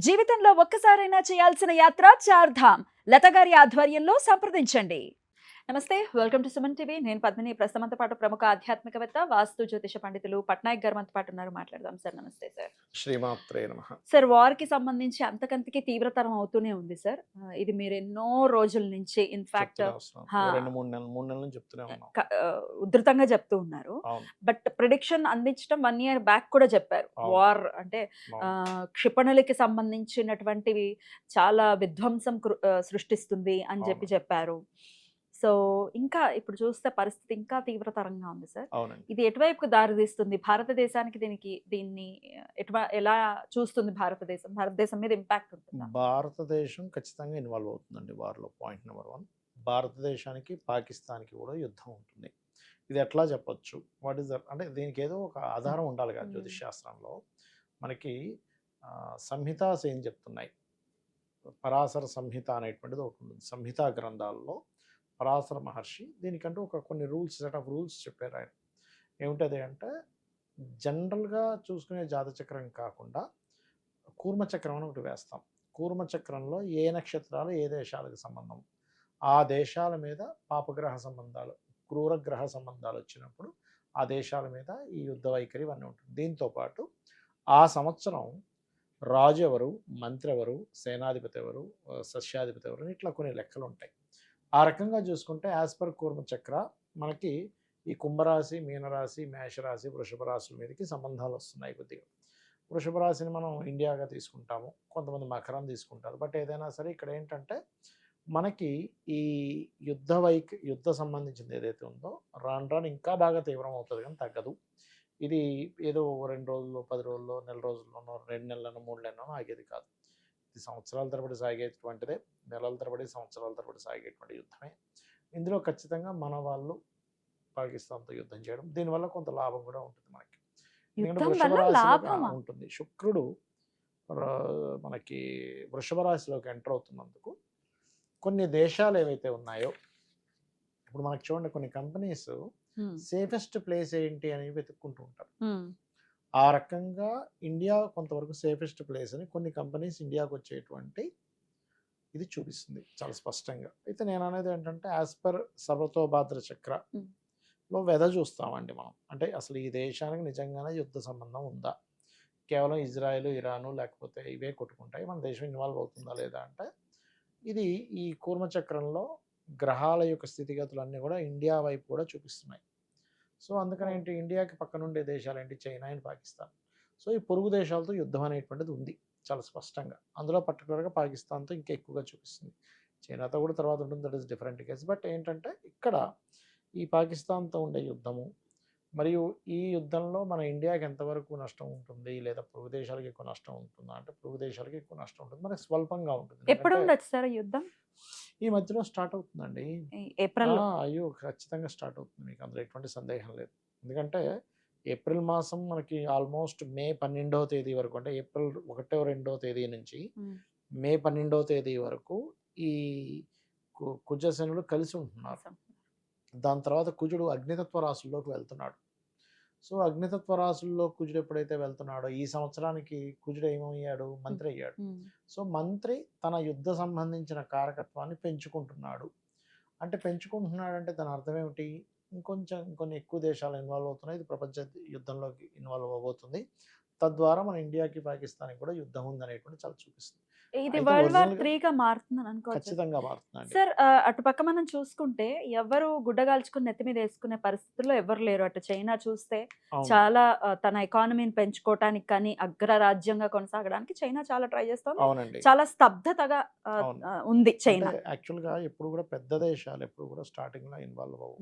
జీవితంలో ఒక్కసారైనా చేయాల్సిన యాత్ర చార్ధామ్ లత గారి ఆధ్వర్యంలో సంప్రదించండి. నమస్తే, వెల్కమ్ టు సుమన్ టీవీ. నేను పద్మిని. ప్రస్తుతంతో పాటు ప్రముఖ ఆధ్యాత్మికవేత్త, వాస్తు జ్యోతిష పండితులు పట్నాయక్ గారు మనతో పాటు ఉన్నారు. మాట్లాడదాం సార్. నమస్తే సార్. శ్రీమాత్రే నమః. సార్, వార్ కి సంబంధించి అంతకంతకి తీవ్రతరం అవుతూనే ఉంది సార్. ఇది మీరు ఎన్నో రోజుల నుంచి ఇన్ఫాక్ట్ మూడు నెలల నుంచి చెప్తూనే ఉన్నాం. ఉధృతంగా చెప్తూ ఉన్నారు. బట్ ప్రిడిక్షన్ అందించడం 1 year బ్యాక్ కూడా చెప్పారు. వార్ అంటే క్షిపణులకి సంబంధించినటువంటివి చాలా విధ్వంసం సృష్టిస్తుంది అని చెప్పారు. సో ఇంకా ఇప్పుడు చూస్తే పరిస్థితి ఇంకా తీవ్రతరంగా ఉంది సార్. ఇది ఎటువైపుకు దారితీస్తుంది భారతదేశానికి? దీన్ని ఎలా చూస్తుంది భారతదేశం మీద ఇంపాక్ట్ ఉంటుంది? భారతదేశం ఖచ్చితంగా ఇన్వాల్వ్ అవుతుందండి వార్లో. పాయింట్ నెంబర్ 1, భారతదేశానికి పాకిస్తాన్కి కూడా యుద్ధం ఉంటుంది. ఇది ఎట్లా చెప్పొచ్చు? వాట్ ఈస్ అంటే దీనికి ఏదో ఒక ఆధారం ఉండాలి కదా. జ్యోతిష్ శాస్త్రంలో మనకి సంహితాస్ ఏం చెప్తున్నాయి? పరాశర సంహిత అనేటువంటిది ఒకటి ఉంటుంది. సంహితా గ్రంథాల్లో పరాశర మహర్షి దీనికంటూ కొన్ని సెట్ ఆఫ్ రూల్స్ చెప్పారు ఆయన. ఏమిటది అంటే, జనరల్గా చూసుకునే జాతచక్రం కాకుండా కూర్మచక్రం అని ఒకటి వేస్తాం. కూర్మచక్రంలో ఏ నక్షత్రాలు ఏ దేశాలకు సంబంధం, ఆ దేశాల మీద పాపగ్రహ సంబంధాలు, క్రూరగ్రహ సంబంధాలు వచ్చినప్పుడు ఆ దేశాల మీద ఈ యుద్ధ వైఖరి ఇవన్నీ ఉంటుంది. దీంతోపాటు ఆ సంవత్సరం రాజు ఎవరు, మంత్రి ఎవరు, సేనాధిపతి ఎవరు, సస్యాధిపతి ఎవరు, ఇట్లా కొన్ని లెక్కలు ఉంటాయి. ఆ రకంగా చూసుకుంటే యాజ్ పర్ కూర్మచక్ర మనకి ఈ కుంభరాశి, మీనరాశి, మేషరాశి, వృషభ రాశుల మీదకి సంబంధాలు వస్తున్నాయి. కొద్దిగా వృషభ రాశిని మనం ఇండియాగా తీసుకుంటాము, కొంతమంది మకరం తీసుకుంటారు. బట్ ఏదైనా సరే ఇక్కడ ఏంటంటే మనకి ఈ యుద్ధ సంబంధించింది ఏదైతే ఉందో రాను ఇంకా బాగా తీవ్రం అవుతుంది, కానీ తగ్గదు. ఇది ఏదో 2 రోజుల్లో, 10 రోజుల్లో, నెల రోజుల్లోనో, 2 నెలలను, 3 నెలలను ఆగేది కాదు. ఇది సంవత్సరాల తరబడి సాగేటువంటిదే, నెలల తరబడి, సంవత్సరాల తరబడి సాగేటువంటి యుద్ధమే. ఇందులో ఖచ్చితంగా మన వాళ్ళు పాకిస్తాన్తో యుద్ధం చేయడం, దీనివల్ల కొంత లాభం కూడా ఉంటుంది మనకి. ఉంటుంది. శుక్రుడు మనకి వృషభ రాశిలోకి ఎంటర్ అవుతున్నందుకు కొన్ని దేశాలు ఏవైతే ఉన్నాయో, ఇప్పుడు మనకి చూడండి, కొన్ని కంపెనీస్ సేఫెస్ట్ ప్లేస్ ఏంటి అని వెతుక్కుంటూ ఉంటారు. ఆ రకంగా ఇండియా కొంతవరకు సేఫెస్ట్ ప్లేస్ అని కొన్ని కంపెనీస్ ఇండియాకు వచ్చేటువంటి ఇది చూపిస్తుంది చాలా స్పష్టంగా. అయితే నేను అనేది ఏంటంటే, యాజ్ పర్ సర్వతోభాద్ర చక్రలో వెద చూస్తామండి మనం. అంటే అసలు ఈ దేశానికి నిజంగానే యుద్ధ సంబంధం ఉందా, కేవలం ఇజ్రాయెల్, ఇరాను లేకపోతే ఇవే కొట్టుకుంటాయి, మన దేశం ఇన్వాల్వ్ అవుతుందా లేదా అంటే, ఇది ఈ కూర్మచక్రంలో గ్రహాల యొక్క స్థితిగతులన్నీ కూడా ఇండియా వైపు కూడా చూపిస్తున్నాయి. సో అందుకని ఏంటి, ఇండియాకి పక్కనుండే దేశాలు ఏంటి, చైనా అండ్ పాకిస్తాన్. సో ఈ పొరుగు దేశాలతో యుద్ధం అనేటువంటిది ఉంది చాలా స్పష్టంగా. అందులో పర్టికులర్గా పాకిస్తాన్తో ఇంకా ఎక్కువగా చూపిస్తుంది. చైనాతో కూడా తర్వాత ఉంటుంది, that is different case. But ఏంటంటే ఇక్కడ ఈ పాకిస్తాన్తో ఉండే యుద్ధము, మరియు ఈ యుద్ధంలో మన ఇండియాకి ఎంతవరకు నష్టం ఉంటుంది, లేదా పొరుగు దేశాలకు ఎక్కువ నష్టం ఉంటుందా అంటే, పొరుగు దేశాలకి ఎక్కువ నష్టం ఉంటుంది, మనకి స్వల్పంగా ఉంటుంది. ఎప్పుడు ఉండొచ్చు సార్ యుద్ధం? ఈ మధ్యలో స్టార్ట్ అవుతుందండి, ఏప్రిల్. అయ్యో ఖచ్చితంగా స్టార్ట్ అవుతుంది, మీకు అందులో ఎటువంటి సందేహం లేదు. ఎందుకంటే ఏప్రిల్ మాసం మనకి ఆల్మోస్ట్ మే 12వ తేదీ వరకు, అంటే ఏప్రిల్ 1వ 2వ తేదీ నుంచి మే 12వ తేదీ వరకు ఈ కుజశనుడు కలిసి ఉంటున్నారు. దాని తర్వాత కుజుడు అగ్నితత్వ రాశుల్లోకి వెళ్తున్నాడు. సో అగ్నితత్వ రాశుల్లో కుజుడు ఎప్పుడైతే వెళ్తున్నాడో, ఈ సంవత్సరానికి కుజుడు ఏమయ్యాడు, మంత్రి అయ్యాడు. సో మంత్రి తన యుద్ధ సంబంధించిన కారకత్వాన్ని పెంచుకుంటున్నాడు. అంటే పెంచుకుంటున్నాడంటే దాని అర్థం ఏమిటి, ఇంకొన్ని ఎక్కువ దేశాలు ఇన్వాల్వ్ అవుతున్నాయి. ఇది ప్రపంచ యుద్ధంలోకి ఇన్వాల్వ్ అవబోతుంది. తద్వారా మన ఇండియాకి, పాకిస్తాన్కి కూడా యుద్ధం ఉందనేటువంటి చాలా చూపిస్తుంది. ఇది వరల్డ్ వార్ 3గా మారుతుందని అనుకోవచ్చు. ఖచ్చితంగా మారుతుంది సార్. అటుపక్క మనం చూసుకుంటే ఎవరు గుడ్డగాల్చుకుని నెత్తి మీద వేసుకునే పరిస్థితుల్లో ఎవరు లేరు. అటు చైనా చూస్తే చాలా తన ఎకానమీని పెంచుకోవటానికి కానీ, అగ్రరాజ్యంగా కొనసాగడానికి చైనా చాలా ట్రై చేస్తుంది. చాలా స్తబ్దతగా ఉంది చైనా. యాక్చువల్ గా ఎప్పుడు కూడా పెద్ద దేశాలు ఎప్పుడు కూడా స్టార్టింగ్ లో ఇన్వాల్వ్ అవ్వవు.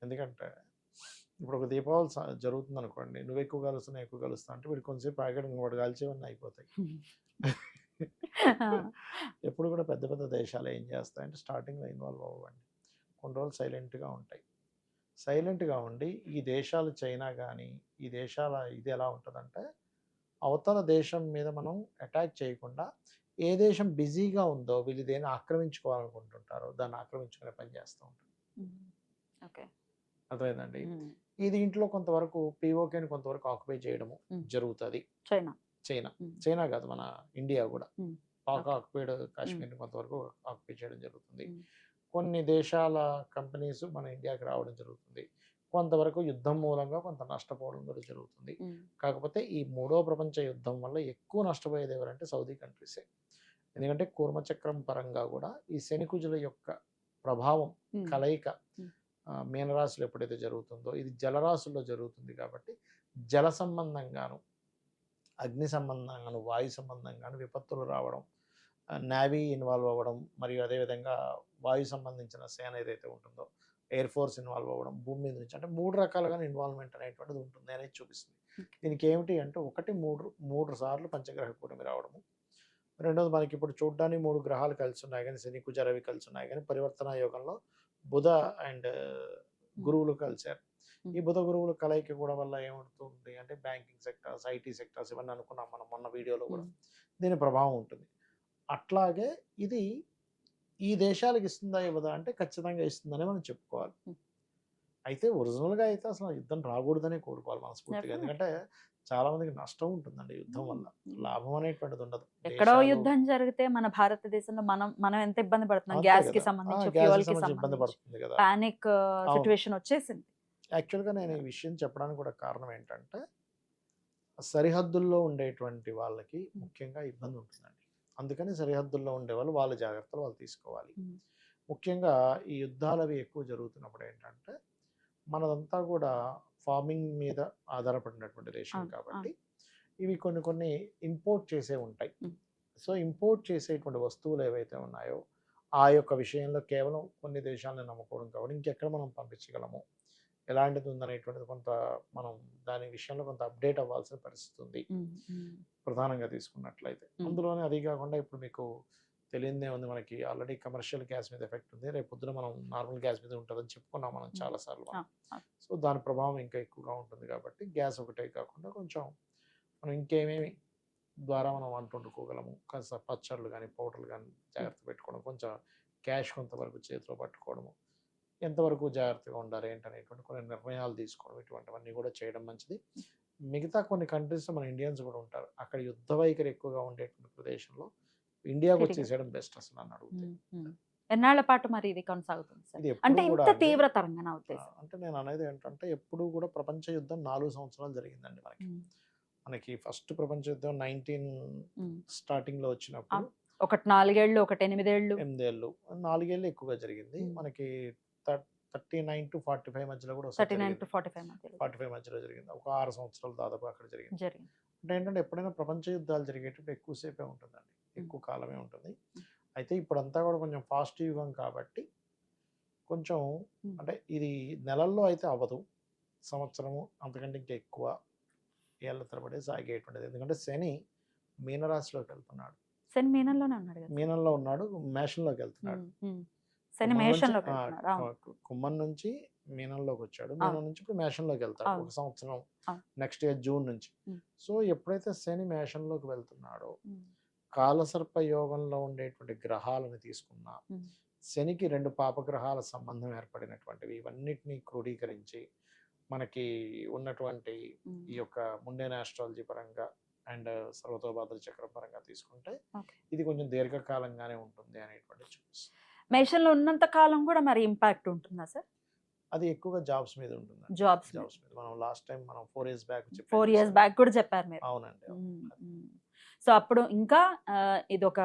ఎందుకంటే ఇప్పుడు ఒక దీపావళి జరుగుతుంది అనుకోండి, నువ్వు ఎక్కువ కలుస్తున్నా ఎక్కువ కలుస్తా అంటే వీడు కొంచెంసేపు ఆగడం, వాడు కాల్చేవన్నీ అయిపోతాయి. ఎప్పుడు కూడా పెద్ద పెద్ద దేశాలు ఏం చేస్తాయంటే స్టార్టింగ్లో ఇన్వాల్వ్ అవ్వండి, కొన్ని రోజులు సైలెంట్గా ఉంటాయి. సైలెంట్గా ఉండి ఈ దేశాలు, చైనా కానీ ఈ దేశాల ఇది ఎలా ఉంటుందంటే, అవతల దేశం మీద మనం అటాక్ చేయకుండా ఏ దేశం బిజీగా ఉందో, వీళ్ళు దేన్ని ఆక్రమించుకోవాలనుకుంటుంటారో దాన్ని ఆక్రమించుకునే పని చేస్తూ ఉంటారు. అర్థమైందండి. ఈ దీంట్లో కొంతవరకు పీఓకేని కొంతవరకు ఆక్యుపై చేయడము జరుగుతుంది. చైనా ఉమ్, చైనా కాదు, మన ఇండియా కూడా ఉమ్, పాక్ ఓకే. ఆక్యుపైడ్ కాశ్మీర్ని కొంతవరకు ఆక్యుపై చేయడం జరుగుతుంది. ఉమ్, కొన్ని దేశాల కంపెనీస్ మన ఇండియాకి రావడం జరుగుతుంది. కొంతవరకు యుద్ధం మూలంగా కొంత నష్టపోవడం కూడా జరుగుతుంది. ఉమ్, కాకపోతే ఈ మూడో ప్రపంచ యుద్ధం వల్ల ఎక్కువ నష్టపోయేది ఎవరంటే సౌదీ కంట్రీసే. ఎందుకంటే కూర్మచక్రం పరంగా కూడా ఈ శనికుజుల యొక్క ప్రభావం ఉమ్, కలయిక ఉమ్, మీనరాశిలో ఎప్పుడైతే జరుగుతుందో ఇది జలరాశుల్లో జరుగుతుంది కాబట్టి జల సంబంధంగాను, అగ్ని సంబంధంగాను, వాయు సంబంధంగాను విపత్తులు రావడం, నేవీ ఇన్వాల్వ్ అవ్వడం, మరియు అదేవిధంగా వాయు సంబంధించిన సేన ఏదైతే ఉంటుందో ఎయిర్ ఫోర్స్ ఇన్వాల్వ్ అవ్వడం, భూమి మీద నుంచి అంటే 3 రకాలుగా ఇన్వాల్వ్‌మెంట్ అనేటువంటిది ఉంటుంది అనేది చూపిస్తుంది. దీనికి ఏమిటి అంటే ఒకటి 3 సార్లు పంచగ్రహ కూటమి రావడము. రెండోది మనకి ఇప్పుడు చూడ్డానికి 3 గ్రహాలు కలిసి ఉన్నాయి గానీ శని, కుజ, రవి కలిసి ఉన్నాయి గానీ పరివర్తన యోగంలో బుధ అండ్ గురువులు కలిసారు. ఈ బుధ గురువుల కలయిక కూడా వల్ల ఏమవుతుంది అంటే బ్యాంకింగ్ సెక్టార్స్, ఐటీ సెక్టార్స్ ఇవన్నీ అనుకున్నాం మనం మొన్న వీడియోలో కూడా. దీని ప్రభావం ఉంటుంది. అట్లాగే ఇది ఈ దేశాలకు ఇస్తుందా ఇవ్వదా అంటే ఖచ్చితంగా ఇస్తుందని మనం చెప్పుకోవాలి. అయితే ఒరిజినల్‌గా అయితే అసలు యుద్ధం రాకూడదనే కోరుకోవాలి మనస్ఫూర్తిగా. Definitely. ఎందుకంటే చాలా మందికి నష్టం ఉంటుందండి యుద్ధం వల్ల. లాభం అనేటువంటిది ఉండదు. ఎక్కడో దేశాలు యుద్ధం జరిగితే మన భారతదేశంలో మనం మనం ఎంత ఇబ్బంది పడుతున్నాం, అంతే గ్యాస్ కి కదా! సంబంధించి, గ్యాస్‌కి ఫ్యూయల్ కి సంబంధించి ఇబ్బంది సంబంధించి పడుతుంది కదా! పానిక్ అవును. సిచ్యువేషన్ వచ్చేసింది. యాక్చువల్‌గా నేను ఈ విషయం చెప్పడానికి కూడా కారణం ఏంటంటే సరిహద్దుల్లో ఉండేటువంటి వాళ్ళకి ముఖ్యంగా ఇబ్బంది ఉంటుందండి. అందుకని సరిహద్దుల్లో ఉండేవాళ్ళు వాళ్ళ జాగ్రత్తలు వాళ్ళు తీసుకోవాలి. ఉమ్, ముఖ్యంగా ఈ యుద్ధాలవి ఎక్కువ జరుగుతున్నప్పుడు ఏంటంటే మనదంతా కూడా ఫార్మింగ్ మీద ఆధారపడినటువంటి దేశం అవును, కాబట్టి ఇవి కొన్ని ఇంపోర్ట్ చేసే ఉంటాయి. ఉమ్, సో ఇంపోర్ట్ చేసేటువంటి వస్తువులు ఏవైతే ఉన్నాయో ఆ యొక్క విషయంలో కేవలం కొన్ని దేశాలను నమ్ముకోవడం కాబట్టి ఇంకెక్కడ మనం పంపించగలము, ఎలాంటిది ఉందనేటువంటిది కొంత మనం దాని విషయంలో కొంత అప్డేట్ అవ్వాల్సిన పరిస్థితి ఉంది ఉమ్, ఉమ్, ప్రధానంగా తీసుకున్నట్లయితే. అందులోనే అది కాకుండా ఇప్పుడు మీకు తెలియదే ఉంది, మనకి ఆల్రెడీ కమర్షియల్ గ్యాస్ మీద ఎఫెక్ట్ ఉంది. రేపు పొద్దున మనం నార్మల్ గ్యాస్ మీద ఉంటుందని చెప్పుకున్నాం మనం చాలాసార్లు. సో దాని ప్రభావం ఇంకా ఎక్కువగా ఉంటుంది కాబట్టి గ్యాస్ ఒకటే కాకుండా కొంచెం మనం ఇంకేమేమి ద్వారా మనం వంట వండుకోగలము, కాస్త పచ్చళ్ళు కానీ పౌడర్లు కానీ జాగ్రత్త పెట్టుకోవడం, కొంచెం క్యాష్ కొంతవరకు చేతిలో పట్టుకోవడము, ఎంతవరకు జాగ్రత్తగా ఉండాలి ఏంటనేటువంటి కొన్ని నిర్ణయాలు తీసుకోవడం, ఇటువంటివన్నీ కూడా చేయడం మంచిది. మిగతా కొన్ని కంట్రీస్లో మన ఇండియన్స్ కూడా ఉంటారు. అక్కడ యుద్ధ వైఖరి ఎక్కువగా ఉండేటువంటి ప్రదేశంలో ఇండియాకు వచ్చేసేయడం బెస్ట్ అసలు నన్ను అడిగితే. ఎన్నాళ్ల పాటు మరి ఇది కొనసాగుతుంది సార్? ఇది అంటే ఎప్పుడు కూడా ఇంత అండి, తీవ్రతరంగా నా ఉద్దేశం. అంటే నేను అనేది ఏంటంటే ఎప్పుడు కూడా ప్రపంచ యుద్ధం 4 సంవత్సరాలు జరిగిందండి మనకి. మనకి ఫస్ట్ ప్రపంచ యుద్ధం 19 స్టార్టింగ్లో వచ్చినప్పుడు ఒకటి 4 ఏళ్ళు, ఒకటి 8 ఏళ్ళు, 8 ఏళ్ళు, 4 ఏళ్ళు ఎక్కువగా జరిగింది. మనకి 39 to 45 మధ్యలో కూడా 39 to 45 మధ్యలో 45 మధ్యలో జరిగింది. ఒక 6 సంవత్సరాలు దాదాపు అక్కడ జరిగింది. జరిగింది. అంటే ఏంటంటే ఎప్పుడైనా ప్రపంచ యుద్ధాలు జరిగేటప్పుడు ఎక్కువసేపే ఉంటుందండి, ఎక్కువ కాలమే ఉంటుంది. అయితే ఇప్పుడంతా కూడా కొంచెం ఫాస్ట్ యుగం కాబట్టి కొంచెం అంటే ఇది నెలల్లో అయితే అవ్వదు, సంవత్సరము అంతకంటే ఇంకా ఎక్కువ ఏళ్ళ తరబడి సాగేటువంటిది. ఎందుకంటే శని మీనరాశిలోకి వెళ్తున్నాడు, శని మీనంలోనే ఉన్నాడు కదా. మీనంలో ఉన్నాడు, మేషంలోకి వెళ్తున్నాడు. శని మేషంలోకి వెళ్తున్నాడు. అవును. కుంభం నుంచి మీనంలోకి వచ్చాడు, మీనం నుంచి ఇప్పుడు మేషంలోకి వెళ్తాడు అవును. ఒక సంవత్సరం, అవును. నెక్స్ట్ ఇయర్ జూన్ నుంచి. ఉమ్. సో ఎప్పుడైతే శని మేషంలోకి వెళ్తున్నాడో కాలసర్ప యోగంలో ఉండేటువంటి గ్రహాలను తీసుకున్నా శనికి 2 పాపగ్రహాల సంబంధం ఏర్పడినటువంటివి ఇవన్నిటినీ క్రోడీకరించి మనకి ఉన్నటువంటి ఈ యొక్క ముండేన్ ఆస్ట్రాలజీ పరంగా అండ్ సర్వతోభాద్ర చక్రం పరంగా తీసుకుంటే ఇది కొంచెం దీర్ఘకాలంగానే ఉంటుంది అనేటువంటి చూపిస్తుంది. మేషంలో ఉన్నంత కాలం కూడా మరి ఇంపాక్ట్ ఉంటుందా సార్? అది ఎక్కువగా జాబ్స్ మీద ఉంటుంది. జాబ్స్ మీద మనం లాస్ట్ టైం మనం 4 years బ్యాక్ 4 years బ్యాక్ కూడా చెప్పారు మీరు. అవునండి. సో అప్పుడు ఇంకా ఇది ఒక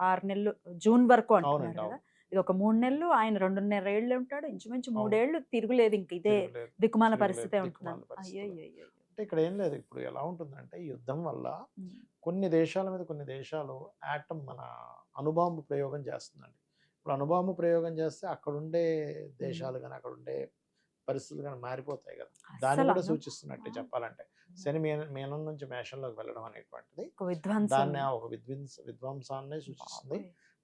6 నెలలు జూన్ వరకు అంటున్నారు కదా. ఇది ఒక 3 నెలలు, ఆయన 2.5 ఏళ్ళు ఉంటాడు, ఇంచుమించు 3 ఏళ్ళు తిరుగులేదు, ఇంక ఇదే దిక్కుమాల పరిస్థితే ఉంటున్నాను. అంటే ఇక్కడ ఏం లేదు, ఇప్పుడు ఎలా ఉంటుందంటే ఈ యుద్ధం వల్ల కొన్ని దేశాల మీద కొన్ని దేశాలు యాటమ్ మన అణుబాంబు ప్రయోగం చేస్తుందండి. ఇప్పుడు అణుబాంబు ప్రయోగం చేస్తే అక్కడ ఉండే దేశాలు కానీ అక్కడ ఉండే పరిస్థితులు కానీ మారిపోతాయి కదా. దాన్ని కూడా సూచిస్తున్నట్టే చెప్పాలంటే శని మీనం నుంచి మేషంలోకి వెళ్ళడం అనేటువంటిది దాన్ని ఒక విధ్వంసాన్ని సూచిస్తుంది.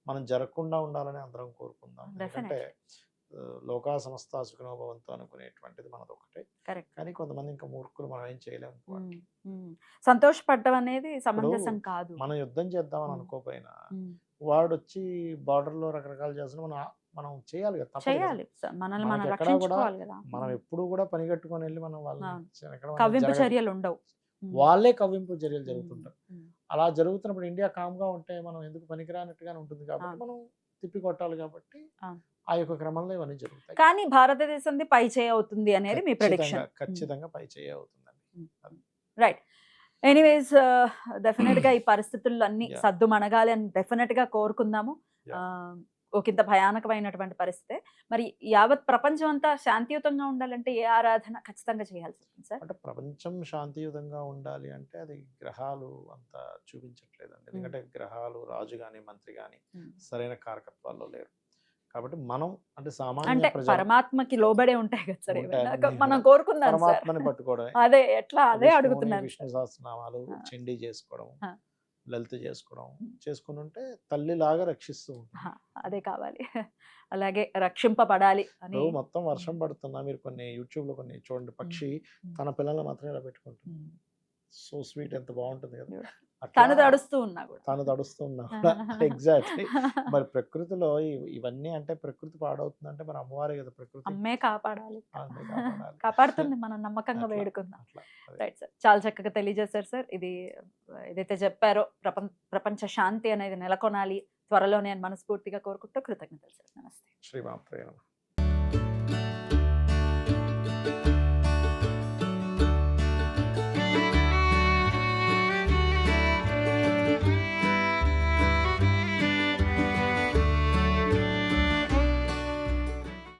మనం జరగకుండా ఉండాలని అందరం కోరుకుందాం. ఎందుకంటే లోకా సంస్థ సుఖినో భవంతు అనుకునేటువంటిది మనది ఒకటే. కానీ కొంతమంది ఇంకా మూర్ఖులు, మనం ఏం చేయలేము. సంతోషపడడం అనేది సమంజసం కాదు. మనం యుద్ధం చేద్దామని అనుకోపోయినా వాడు వచ్చి బార్డర్ లో రకరకాలు చేస్తున్నా మనం చేయాలి కదా, చేయాలి. మనల్ని మనం రక్షించుకోవాలి కదా. మనం ఎప్పుడు కూడా పని కట్టుకొని వెళ్ళి మనం వాళ్ళని కవ్వింపు చర్యలు ఉండవు. వాళ్ళే కవ్వింపు చర్యలు జరుగుతుంటారు. అలా జరుగుతున్నప్పుడు ఇండియా కామ్గా ఉంటే మనం ఎందుకు పనికిరానట్టుగానే ఉంటుంది కాబట్టి మనం తిప్పి కొట్టాలి కాబట్టి ఆ యొక్క క్రమంలో ఇవన్నీ జరుగుతాయి. కానీ భారతదేశంది పై చేయి అవుతుంది అనేది మీ ప్రెడిక్షన్. ఖచ్చితంగా పై చేయి అవుతుందండి. రైట్. ఎనీవేస్ డెఫినెట్ గా ఈ పరిస్థితుల్లో అన్ని Yeah. సద్దు మనగాలి అని డెఫినెట్ గా కోరుకుందాము. Yeah. ఒకంత భయానకమైనటువంటి పరిస్థితే. మరి యావత్ ప్రపంచం అంతా శాంతియుతంగా ఉండాలంటే ఏ ఆరాధన ఖచ్చితంగా చేయాల్సి ఉంటుంది సార్? అంటే ప్రపంచం శాంతియుతంగా ఉండాలి అంటే అది గ్రహాలు అంత చూపించట్లేదండి. ఎందుకంటే గ్రహాలు రాజు గాని మంత్రి గాని సరైన కారకత్వాల్లో లేరు. కాబట్టి మనం అంటే సామాన్య అంటే ప్రజలు పరమాత్మకి లోబడే ఉంటాయి కదా సార్ ఉంటాయి ఏవైనా. అన్నీ మనం కూడా. కోరుకుందాం సార్. పరమాత్మని పట్టుకోవడమే. అదే ఎట్లా అదే విష్ణువుని, అడుగుతున్నాను విష్ణు సార్. సహస్రనామాలు ఆ. చండీ చేసుకోవడం, ఆ. లలిత చేసుకోవడం చేసుకుని ఉంటే తల్లిలాగా రక్షిస్తూ ఉంటుంది. అదే కావాలి. అలాగే రక్షింపబడాలి అని. ఇప్పుడు మొత్తం వర్షం పడుతున్నా మీరు కొన్ని యూట్యూబ్ లో కొన్ని చూడండి, పక్షి తన పిల్లల్ని మాత్రం ఇలా పెట్టుకుంటుంది. సో స్వీట్, ఎంత బాగుంటుంది కదా. తను తడుస్తూ ఉన్నా కూడా. తను తడుస్తూ ఉన్నా కూడా ఎగ్జాక్ట్లీ. మరి ప్రకృతిలో ఇవన్నీ అంటే ప్రకృతి పాడవుతుందంటే మరి అమ్మవారే కదా ప్రకృతి. అమ్మే కాపాడాలి. ఆమె కాపాడాలి. కాపాడుతుంది, మనం నమ్మకంగా అట్లా, వేడుకుందాం. అట్లా. అదే. రైట్ సార్, చాలా చక్కగా తెలియజేశారు సార్. ఇది ఏదైతే చెప్పారో ప్రపంచ శాంతి అనేది నెలకొనాలి త్వరలోనే అని మనస్ఫూర్తిగా కోరుకుంటూ కృతజ్ఞతలు సార్. నమస్తే. శ్రీమాత్రే నమః.